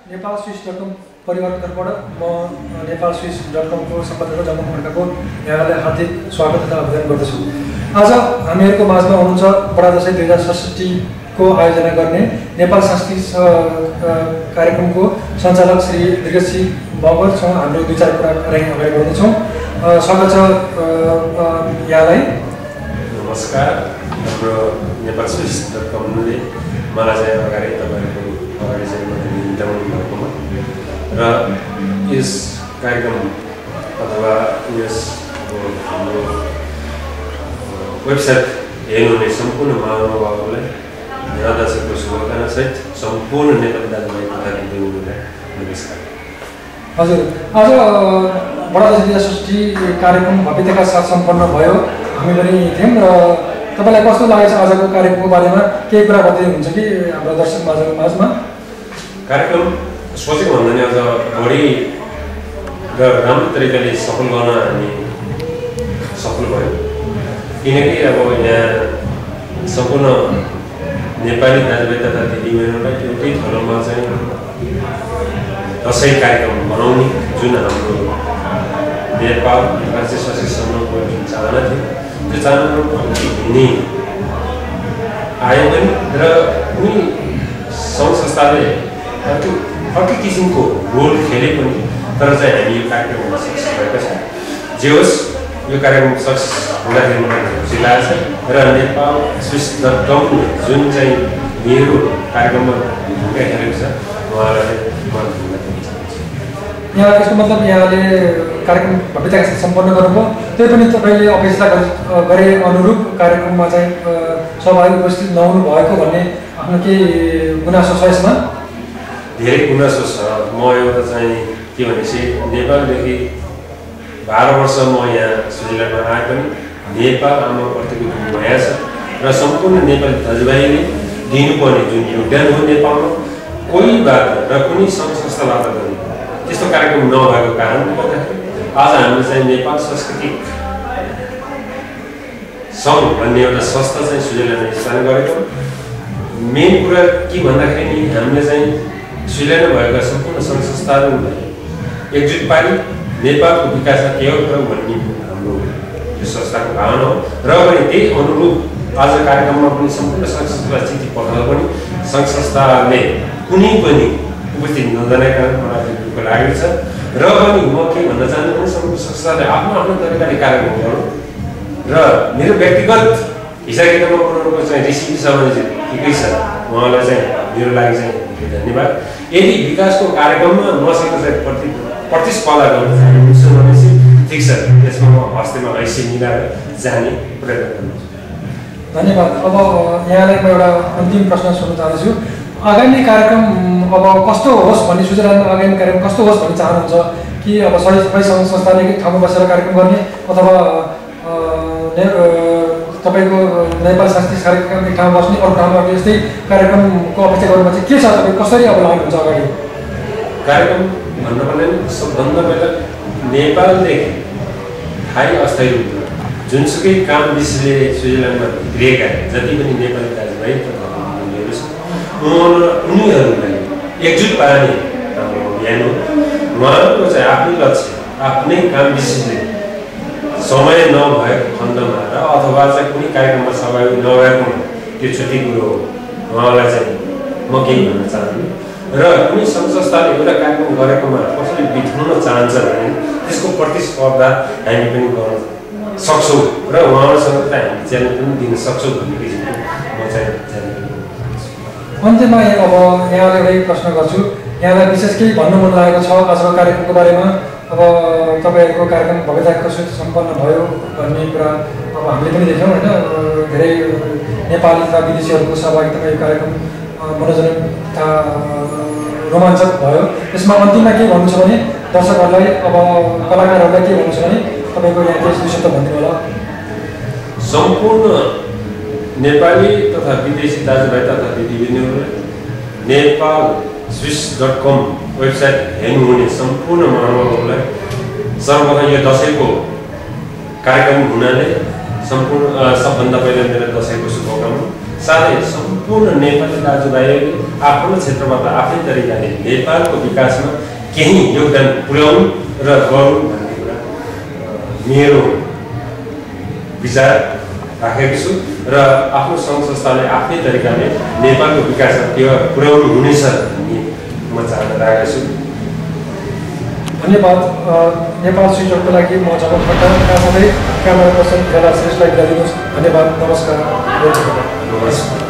नेपालस्विस.com परिवारको तर्फबाट म नेपालस्विस.com को सम्पादक जङ्गम खड्काको यहाँलाई हार्दिक स्वागत तथा अभिनन्दन गर्दछु। आज हामीहरूको माझमा हुनुहुन्छ बडा दशैं 2067 को आयोजना गर्ने नेपाल सांस्कृतिक कार्यक्रमको सञ्चालक श्री दीर्घसिंह मगर हाम्रो दुई चार कुरा अगाडि बढ्दैछौँ। स्वागत छ यहाँलाई। नमस्कार। हाम्रो नेपालस्विस.com ले मलाई चाहिँ अगाडि तपाईहरुको अगाडि चाहिँ इन्टरभ्यु गर्नुमा र यस कार्यक्रम अथवा यस हाम्रो वेबसाइट हेर्नुहुने सम्पूर्ण महानुभावहरूलाई नयाँ दशकको शुभकामना सहित सम्पूर्ण नेपाली दाजुभाइ तथा दिदीबहिनीहरूलाई नमस्कार। हजुर, आज बडा दशैं 2067 कार्यक्रम भव्यताका साथ सम्पन्न भयो। हामी पनि थियौँ र तपाईलाई कस्तो लागेछ आजको कार्यक्रमको बारेमा केही कुरा गर्दै हुन्छ कि हाम्रो दर्शक माझमा? कार्यक्रम सोचेको भन्दा नि अझ बढी र राम्रो तरिकाले सफल गर्न हामी सफल भयो। किनकि अब यहाँ सम्पूर्ण नेपाली दाजुभाइ तथा दिदीबहिनीहरूलाई एउटै ठाउँमा चाहिँ दशैं कार्यक्रम बनाउने जुन हाम्रो नेपाल राज्य शासनसम्मको जुन चाहना थियो त्यो चाहनाको भिन्नै आयो पनि र कुनै सङ्घ संस्थाले अर्कै किसिमको रोल खेले पनि तर चाहिँ हामी यो कार्यक्रममा सक्सेस भएका छौँ। जे होस् यो कार्यक्रम सक्सेस हुँदाखेरि मलाई खुसी लागेको छ र नेपालस्विस.com जुन चाहिँ मेरो कार्यक्रममा भूमिका खेलेको छ उहाँलाई म धन्यवाद दिन चाहन्छु। यहाँ यसको मतलब यहाँले कार्यक्रम भव्यताका साथ सम्पन्न गर्नुभयो, त्यही पनि तपाईँले अपेक्षा गरे अनुरूप कार्यक्रममा चाहिँ सहभागी उपस्थित नहुनु भएको भन्ने आफ्नो केही गुनासो छ यसमा? धेरै गुनासो छ। म एउटा चाहिँ के भनेपछि नेपालदेखि 12 वर्ष म यहाँ स्विजरल्यान्डमा आए पनि नेपाल आमाप्रतिको जुन माया छ र सम्पूर्ण नेपाली दाजुभाइले दिनुपर्ने जुन योगदान हो नेपालमा कोहीबाट र कुनै सङ्घ संस्थाबाट पनि त्यस्तो कार्यक्रम नभएको कारणले गर्दाखेरि आज हामीले चाहिँ नेपाल सांस्कृतिक सङ्घ भन्ने एउटा संस्था चाहिँ स्विजरल्यान्डमा स्थापना गरेको। मेन कुरा के भन्दाखेरि नि हामीले चाहिँ स्विजरल्यान्डमा भएका सम्पूर्ण सङ्घ संस्थाहरूलाई एकजुट पारी नेपालको विकासमा केही गरौँ भन्ने हाम्रो यो संस्थाको भावना हो र पनि त्यही अनुरूप आज कार्यक्रममा पनि सम्पूर्ण सङ्घ संस्थालाई चिठी पठाउँदा पनि सङ्घ संस्थाले कुनै पनि उपस्थित नजनाएको मलाई दुःख लागेको छ र पनि म के भन्न चाहन्छु भने सम्पूर्ण संस्थाले आफ्नो आफ्नो तरिकाले कार्यक्रम गरौँ र मेरो व्यक्तिगत हिसाब किताबमा बनाउनुको चाहिँ रेसिपी छ भने चाहिँ ठिकै छ, उहाँलाई चाहिँ मेरो लागि चाहिँ धन्यवाद। यदि विकासको कार्यक्रममा मसँग चाहिँ प्रतिस्पर्धा गर्न चाहनुहुन्छ भने चाहिँ ठिक छ, त्यसमा म हस्तेमा हैसियत मिलाएर जाने प्रयत्न गर्छु। धन्यवाद। अब यहाँलाई म एउटा अन्तिम प्रश्न सोध्न चाहन्छु। आगामी कार्यक्रम अब कस्तो होस् भन्ने स्विजरल्यान्डमा आगामी कार्यक्रम कस्तो होस् भन्ने चाहनुहुन्छ कि अब सबै सङ्घ संस्थाले एक ठाउँमा बसेर कार्यक्रम गर्ने अथवा तपाईँको नेपाल सांस्कृतिक कार्यक्रम एक ठाउँमा बस्ने अरू ठाउँमा यस्तै कार्यक्रमको अपेक्षा गर्नुमा चाहिँ के छ? तपाईँ कसरी अब लाग्नुहुन्छ अगाडि? कार्यक्रम भन्नुपर्ने सबभन्दा पहिला नेपालदेखि थाहै अस्थायी रूपमा जुनसुकै काम विषयले स्विजरल्यान्डमा भित्रिएका जति पनि नेपाली दाजुभाइ तथा दिदीबहिनीहरू छन् उनीहरूलाई एकजुट पार्ने हाम्रो अभियान हो। उहाँहरूको चाहिँ आफ्नै लक्ष्य आफ्नै काम विषयले समय नभएको खण्डमा र अथवा चाहिँ कुनै कार्यक्रममा सहभागी नभएको त्यो छुट्टी कुरो हो। उहाँलाई चाहिँ म केही भन्न चाहन्छु र कुनै सङ्घ संस्थाले एउटा कार्यक्रम गरेकोमा कसैले बिथ्याउन चाहन्छ भने त्यसको प्रतिस्पर्धा हामी पनि गर्न सक्छौँ र उहाँहरूसँग त हामी च्यालेन्ज पनि दिन सक्छौँ भन्ने किसिमको म चाहिँ च्यालेन्ज गर्छु। अन्त्यमा अब यहाँलाई एउटै प्रश्न गर्छु। यहाँलाई विशेष केही भन्नु मन लागेको छ आजको कार्यक्रमको बारेमा? अब तपाईँहरूको कार्यक्रम भव्यताको साथ सम्पन्न भयो भन्ने कुरा अब हामीले पनि देख्यौँ होइन, धेरै नेपाली तथा विदेशीहरूको सहभागितामा यो कार्यक्रम मनोरञ्जन तथा रोमाञ्चक भयो। यसमा अन्तिममा के भन्नु छ भने दर्शकहरूलाई अब कलाकारहरूलाई के भन्नु छ भने तपाईँको यहाँ केही दुई शब्द भनिदिनु होला। सम्पूर्ण नेपाली तथा विदेशी दाजुभाइ तथा दिदीबहिनीहरूले नेपालस्विस.com वेबसाइट हेर्नुहुने सम्पूर्ण महानुभावहरूलाई सर्वप्रथम यो दशैंको कार्यक्रम हुनाले सम्पूर्ण सबभन्दा पहिला मेरो दशैंको शुभकामना साथै सम्पूर्ण नेपाली दाजुभाइहरूले आफ्नो क्षेत्रबाट आफ्नै तरिकाले नेपालको विकासमा केही योगदान पुर्याउनु र गरौँ भन्ने कुरा मेरो विचार राखेको छु र आफ्नो सङ्घ संस्थाले आफ्नै तरिकाले नेपालको विकासमा त्यो पुर्याउनु हुनेछ भन्ने म चाहना राखेको छु। धन्यवाद। नेपाल स्विचको लागि म झमक खड्का साथै क्यामेरा पर्सन खेला श्रेष्ठलाई बिदा दिनुहोस्। धन्यवाद। नमस्कार। नमस्कार।